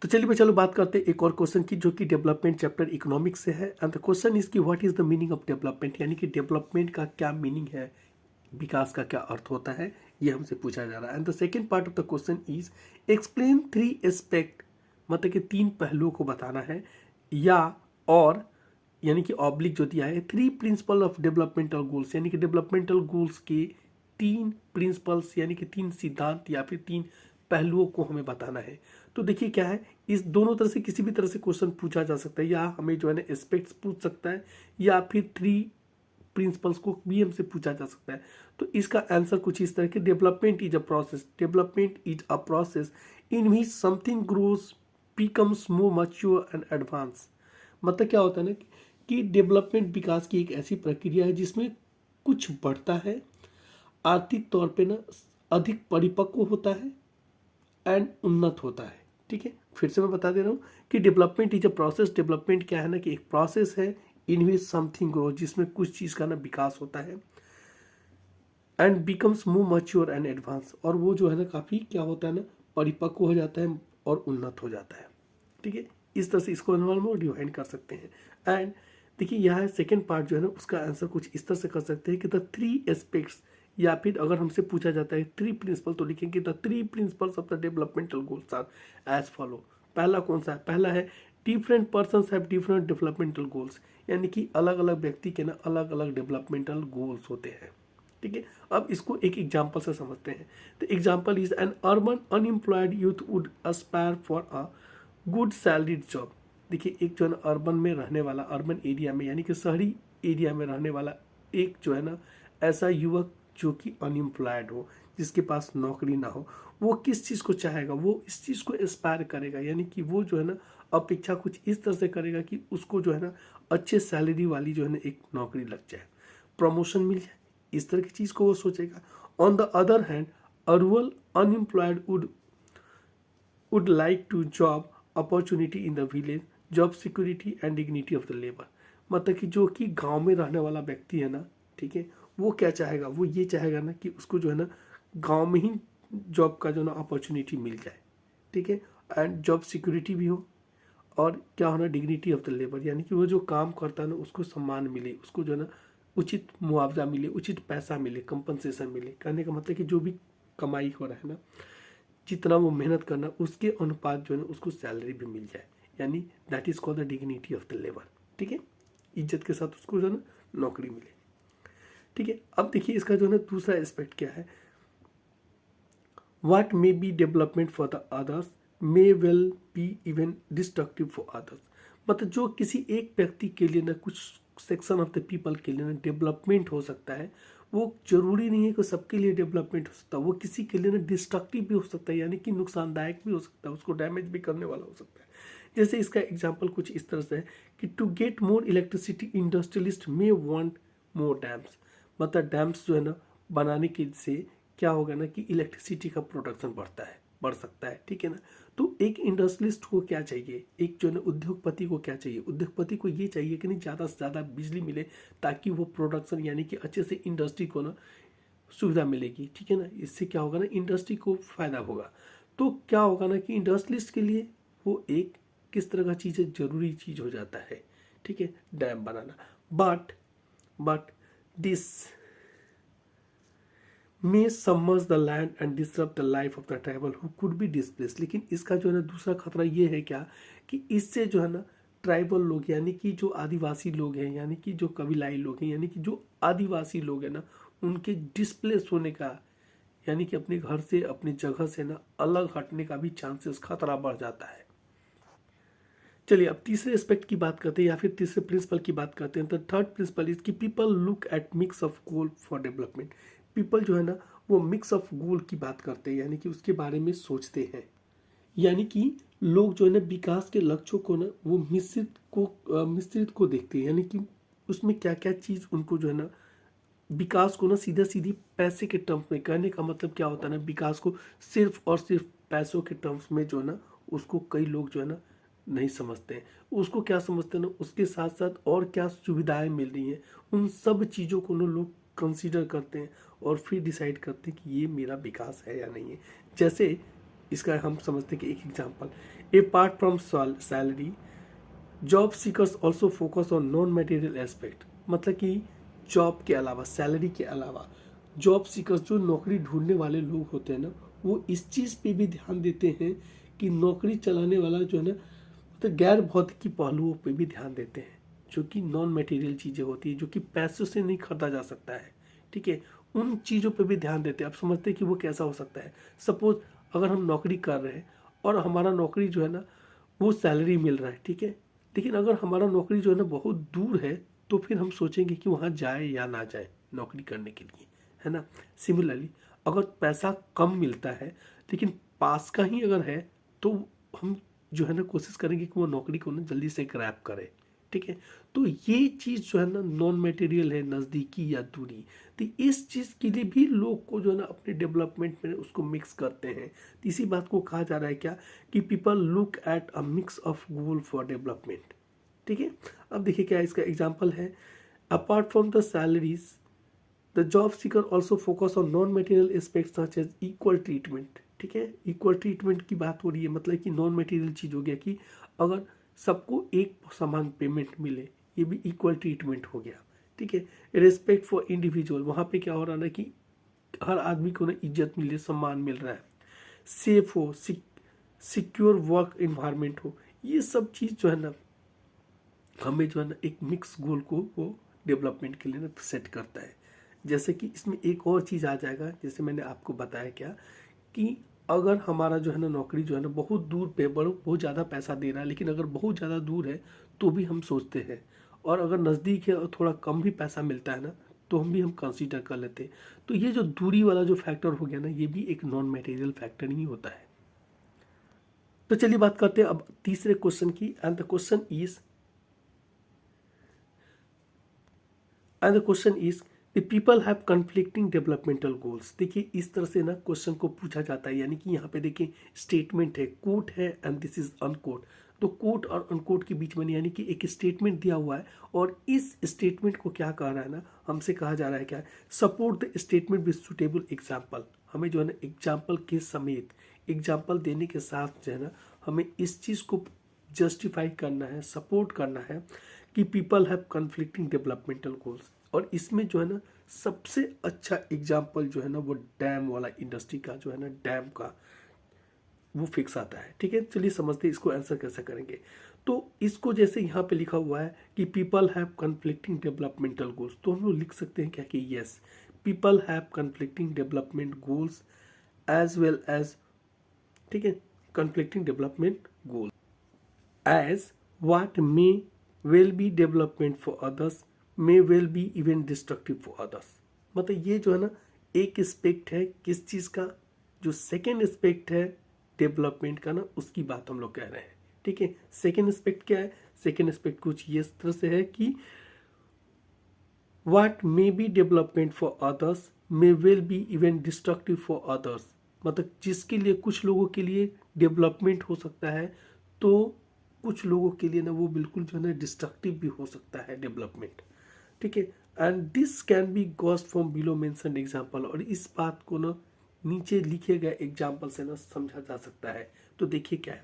तो चलिए चलो बात करते हैं एक और क्वेश्चन की, जो कि डेवलपमेंट चैप्टर इकोनॉमिक्स से है। एंड द क्वेश्चन इज कि what is the meaning of development, यानी कि डेवलपमेंट का क्या मीनिंग है, विकास का क्या अर्थ होता है, ये हमसे पूछा जा रहा है। And the second part of the question is explain three aspect, मतलब कि तीन पहलुओं को बताना है, या और यानी कि ऑब्लिक जो दिया है three principle of developmental goals, यानी कि डेवलपमेंटल गोल्स के तीन प्रिंसिपल्स यानी कि तीन सिद्धांत या फिर तीन पहलुओं को हमें बताना है। तो देखिए क्या है, इस दोनों तरह से किसी भी तरह से क्वेश्चन पूछा जा सकता है, या हमें जो है ना एस्पेक्ट्स पूछ सकता है, या फिर थ्री प्रिंसिपल्स को भी हमसे पूछा जा सकता है। तो इसका आंसर कुछ इस तरह के, development is a process, development is a process in which something grows, becomes more mature and advance. मतलब क्या होता है ना कि डेवलपमेंट विकास की एक ऐसी प्रक्रिया है जिसमें कुछ बढ़ता है, आर्थिक तौर पे ना अधिक परिपक्व होता है एंड उन्नत होता है। ठीक है, फिर से मैं बता दे रहा हूँ कि development is a process, development क्या है ना कि एक प्रोसेस है इन विच समथिंग ग्रो, जिसमें कुछ चीज़ का ना विकास होता है, and becomes more mature and advance, और वो जो है ना काफ़ी क्या होता है ना परिपक्व हो जाता है और उन्नत हो जाता है। ठीक है, इस तरह से इसको हम डिवाइड कर सकते हैं। एंड देखिए यहाँ सेकेंड पार्ट जो है ना उसका आंसर कुछ इस तरह से कर सकते हैं कि द थ्री एस्पेक्ट्स, या फिर अगर हमसे पूछा जाता है थ्री प्रिंसिपल तो लिखेंगे the three principles of the developmental goals are as follow. पहला कौन सा है, पहला है different persons have different developmental goals, यानी कि अलग अलग व्यक्ति के ना अलग अलग डेवलपमेंटल गोल्स होते हैं। ठीक है, अब इसको एक एग्जाम्पल से समझते हैं। तो example is an urban unemployed youth would Aspire for a good salaried job. देखिए एक जो है ना अर्बन में रहने वाला, अर्बन एरिया में यानी कि शहरी एरिया में रहने वाला एक जो है ना ऐसा युवक जो कि अनएम्प्लॉयड हो, जिसके पास नौकरी ना हो, वो किस चीज़ को चाहेगा, वो इस चीज़ को एस्पायर करेगा, यानी कि वो जो है ना अपेक्षा कुछ इस तरह से करेगा कि उसको जो है ना अच्छे सैलरी वाली जो है ना एक नौकरी लग जाए, प्रमोशन मिल जाए, इस तरह की चीज़ को वो सोचेगा। On the other hand a rural unemployed would like to job opportunity in the village, job security and dignity of the labour. मतलब कि जो कि गांव में रहने वाला व्यक्ति है ना, ठीक है, वो क्या चाहेगा, वो ये चाहेगा ना कि उसको जो है ना गांव में ही जॉब का जो ना अपॉर्चुनिटी मिल जाए। ठीक है, एंड जॉब सिक्योरिटी भी हो, और क्या होना डिग्निटी ऑफ द लेबर, यानी कि वो जो काम करता है ना उसको सम्मान मिले, उसको जो है ना उचित मुआवजा मिले, उचित पैसा मिले, कंपनसेशन मिले। कहने का मतलब कि जो भी कमाई हो रहा है ना, जितना वो मेहनत करना उसके अनुपात जो है ना उसको सैलरी भी मिल जाए, यानी that is called the dignity of the labour. ठीक है, इज्जत के साथ उसको जो है ना नौकरी मिले। ठीक है, अब देखिए इसका जो है ना दूसरा एस्पेक्ट क्या है, what may be development for the others may well be even destructive for others. मतलब जो किसी एक व्यक्ति के लिए ना, कुछ सेक्शन ऑफ द पीपल के लिए ना डेवलपमेंट हो सकता है, वो जरूरी नहीं है कि सबके लिए डेवलपमेंट हो सकता है, वो किसी के लिए ना डिस्ट्रक्टिव भी हो सकता है, यानी कि नुकसानदायक भी हो सकता है, उसको डैमेज भी करने वाला हो सकता है। जैसे इसका एग्जाम्पल कुछ इस तरह से है कि to get more electricity industrialist may want more dams. मतलब डैम्स जो है ना बनाने के से क्या होगा ना कि इलेक्ट्रिसिटी का प्रोडक्शन बढ़ सकता है। ठीक है ना, तो एक इंडस्ट्रियलिस्ट को क्या चाहिए, एक जो है ना उद्योगपति को क्या चाहिए, उद्योगपति को ये चाहिए कि नहीं ज़्यादा से ज़्यादा बिजली मिले, ताकि वो प्रोडक्शन यानी कि अच्छे से इंडस्ट्री को ना सुविधा मिलेगी। ठीक है ना, इससे क्या होगा ना इंडस्ट्री को फायदा होगा। तो क्या होगा ना कि इंडस्ट्रियलिस्ट के लिए वो एक किस तरह का चीज़ है, जरूरी चीज़ हो जाता है। ठीक है, dam banana. But this may submerge the land and disturb the life of the tribal who could be displace. लेकिन इसका जो है ना दूसरा खतरा ये है क्या, कि इससे जो है ना ट्राइबल लोग यानी कि जो आदिवासी लोग हैं, यानी कि जो कबीलाई लोग हैं, यानी कि जो आदिवासी लोग हैं ना, उनके डिस्प्लेस होने का, यानी कि अपने घर से अपनी जगह से ना अलग हटने का भी चांसेस खतरा बढ़ जाता है। चलिए अब तीसरे एस्पेक्ट की बात करते हैं, या फिर तीसरे प्रिंसिपल की बात करते हैं। तो थर्ड प्रिंसिपल इज कि people look eight mix of goal for development. People जो है ना वो मिक्स ऑफ गोल की बात करते हैं, यानी कि उसके बारे में सोचते हैं। यानी कि लोग जो है ना विकास के लक्ष्यों को ना वो मिश्रित को देखते हैं, यानी कि उसमें क्या क्या चीज़ उनको जो है ना विकास को ना सीधा सीधी पैसे के टर्म्स में, कहने का मतलब क्या होता है ना, विकास को सिर्फ और सिर्फ पैसों के टर्म्स में जो है ना उसको कई लोग जो है ना नहीं समझते हैं। उसको क्या समझते हैं ना, उसके साथ साथ और क्या सुविधाएं मिल रही हैं, उन सब चीज़ों को ना लोग कंसीडर करते हैं और फिर डिसाइड करते हैं कि ये मेरा विकास है या नहीं है। जैसे इसका हम समझते हैं कि एक example, apart from salary job seekers also focus on non material aspect. मतलब कि जॉब के अलावा, सैलरी के अलावा जॉब सीकर्स जो नौकरी ढूंढने वाले लोग होते हैं ना, वो इस चीज़ पे भी ध्यान देते हैं कि नौकरी चलाने वाला जो है ना, तो गैर भौतिकी पहलुओं पे भी ध्यान देते हैं, जो कि नॉन मटेरियल चीज़ें होती है, जो कि पैसों से नहीं खरीदा जा सकता है। ठीक है, उन चीज़ों पे भी ध्यान देते हैं। आप समझते हैं कि वो कैसा हो सकता है। सपोज अगर हम नौकरी कर रहे हैं और हमारा नौकरी जो है ना वो सैलरी मिल रहा है, ठीक है, लेकिन अगर हमारा नौकरी जो है ना बहुत दूर है, तो फिर हम सोचेंगे कि वहाँ जाए या ना जाए नौकरी करने के लिए, है ना। सिमिलरली अगर पैसा कम मिलता है लेकिन पास का ही अगर है, तो हम जो है ना कोशिश करेंगे कि वो नौकरी को ना जल्दी से ग्रैब करे। ठीक है, तो ये चीज़ जो है ना नॉन मटेरियल है, नज़दीकी या दूरी। तो इस चीज़ के लिए भी लोग को जो है ना अपने डेवलपमेंट में उसको मिक्स करते हैं। तो इसी बात को कहा जा रहा है क्या, कि people look at a mix of goal for development. ठीक है, अब देखिए क्या इसका एग्जाम्पल है, apart from the salaries the job seeker also focus on non material aspect such as equal treatment. ठीक है, इक्वल ट्रीटमेंट की बात हो रही है, मतलब कि नॉन मटेरियल चीज़ हो गया कि अगर सबको एक समान पेमेंट मिले, ये भी इक्वल ट्रीटमेंट हो गया। ठीक है, रिस्पेक्ट फॉर इंडिविजुअल, वहाँ पे क्या हो रहा है ना कि हर आदमी को ना इज्जत मिले, सम्मान मिल रहा है। सेफ हो, सिक्योर वर्क इन्वायरमेंट हो, ये सब चीज़ जो है ना हमें जो है ना एक मिक्स गोल को वो डेवलपमेंट के लिए ना सेट करता है। जैसे कि इसमें एक और चीज़ आ जाएगा, जैसे मैंने आपको बताया क्या, कि अगर हमारा जो है ना नौकरी जो है ना बहुत दूर पे बहुत ज़्यादा पैसा दे रहा है, लेकिन अगर बहुत ज़्यादा दूर है तो भी हम सोचते हैं, और अगर नज़दीक है और थोड़ा कम भी पैसा मिलता है ना, तो हम कंसीडर कर लेते हैं। तो ये जो दूरी वाला जो फैक्टर हो गया ना, ये भी एक नॉन मटेरियल फैक्टर ही होता है। तो चलिए बात करते हैं अब तीसरे क्वेश्चन की, and the question is and the question is the people have conflicting developmental goals. देखिए इस तरह से ना क्वेश्चन को पूछा जाता है, यानी कि यहाँ पे देखिए स्टेटमेंट है, कोट है एंड दिस इज अनकोट। तो कोट और अनकोट के बीच में यानी कि एक स्टेटमेंट दिया हुआ है, और इस स्टेटमेंट को क्या कह रहा है ना, हमसे कहा जा रहा है क्या है, support the statement with suitable example. हमें जो है ना एग्जाम्पल के समेत, एग्जाम्पल देने के साथ जो है ना हमें इस चीज़ को जस्टिफाई करना है, सपोर्ट करना है कि people have conflicting developmental goals. और इसमें जो है ना सबसे अच्छा एग्जाम्पल जो है ना वो डैम वाला इंडस्ट्री का जो है ना, डैम का वो फिक्स आता है। ठीक है, चलिए समझते हैं इसको आंसर कैसे करेंगे। तो इसको जैसे यहाँ पे लिखा हुआ है कि people have conflicting developmental goals, तो हम लोग लिख सकते हैं क्या कि yes, people have conflicting development goals as well as, ठीक है, conflicting development goal as what may well be development for others may well be even destructive for others। मतलब ये जो है ना एक एस्पेक्ट है किस चीज़ का, जो सेकेंड एस्पेक्ट है डेवलपमेंट का ना, उसकी बात हम लोग कह रहे हैं। ठीक है, सेकेंड एस्पेक्ट क्या है, सेकेंड एस्पेक्ट कुछ ये तरह से है कि what may be development for others may well be even destructive for others। मतलब जिसके लिए कुछ लोगों के लिए डेवलपमेंट हो सकता है, तो कुछ लोगों के लिए ना वो बिल्कुल जो है ना डिस्ट्रक्टिव भी हो सकता है डेवलपमेंट। ठीक है, and this can be Gauss from below mentioned example. और इस बात को ना नीचे लिखे गए एग्जाम्पल से ना समझा जा सकता है। तो देखिए क्या है,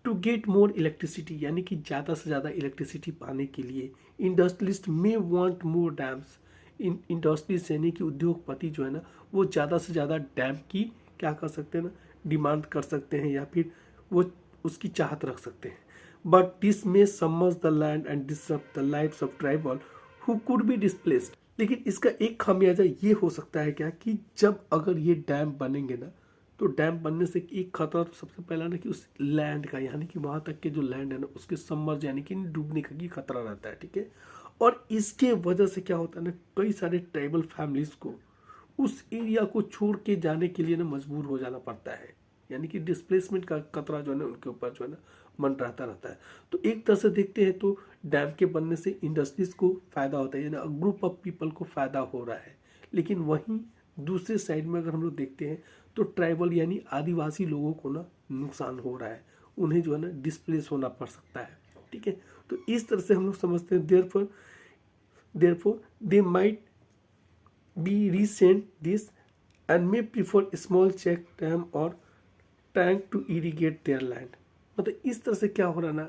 टू गेट मोर इलेक्ट्रिसिटी, यानी कि ज़्यादा से ज़्यादा इलेक्ट्रिसिटी पाने के लिए industrialist may want more dams. Industries यानी कि उद्योगपति जो है ना वो ज़्यादा से ज़्यादा डैम की क्या कर सकते हैं ना, डिमांड कर सकते हैं, या फिर वो उसकी चाहत रख सकते हैं। But this may submerge the land and disrupt the lives of tribal who could be displaced. लेकिन इसका एक खामियाजा ये हो सकता है क्या, कि जब अगर ये डैम बनेंगे ना, तो डैम बनने से एक खतरा तो सबसे पहला ना कि उस लैंड का, यानी कि वहाँ तक के जो लैंड है ना उसके सबमर्ज यानी कि डूबने का की खतरा रहता है। ठीक है, और इसके वजह से क्या होता है ना, कई सारे ट्राइबल फैमिलीज को उस एरिया को छोड़ के जाने के लिए ना मजबूर हो जाना पड़ता है, यानी कि डिस्प्लेसमेंट का खतरा जो है ना उनके ऊपर जो है ना मंडराता रहता है। तो एक तरह से देखते हैं तो डैम के बनने से इंडस्ट्रीज को फायदा होता है, यानी ग्रुप ऑफ पीपल को फायदा हो रहा है। लेकिन वहीं दूसरे साइड में अगर हम लोग देखते हैं तो ट्राइबल यानी आदिवासी लोगों को ना नुकसान हो रहा है, उन्हें जो है ना डिस्प्लेस होना पड़ सकता है। ठीक है, तो इस तरह से हम लोग समझते हैं therefore they might be recent this and may prefer small check dam और tank to irrigate their land. मतलब इस तरह से क्या हो रहा ना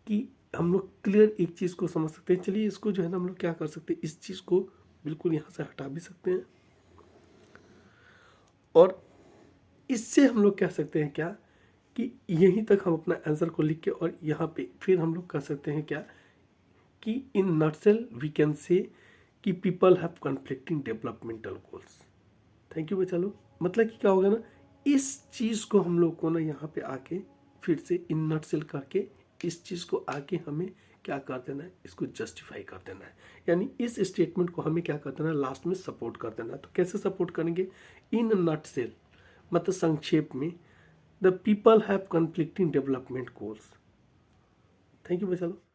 कि हम लोग क्लियर एक चीज़ को समझ सकते हैं। चलिए इसको जो है ना हम लोग क्या कर सकते हैं, इस चीज़ को बिल्कुल यहाँ से हटा भी सकते हैं और इससे हम लोग कह सकते हैं क्या कि यहीं तक हम अपना आंसर को लिख के और यहाँ पे फिर हम लोग कह सकते हैं क्या कि इन नटसेल वी कैन से कि people have conflicting developmental goals. Thank you बच्चा लोग। मतलब कि क्या होगा ना, इस चीज़ को हम लोग को ना यहाँ पे आके फिर से इन नटसेल करके इस चीज़ को आके हमें क्या कर देना है, इसको जस्टिफाई कर देना है। यानी इस स्टेटमेंट को हमें क्या कर देना है, लास्ट में सपोर्ट कर देना है। तो कैसे सपोर्ट करेंगे, इन नटसेल मतलब संक्षेप में, the people have conflicting development goals. Thank you बच्चा लोग।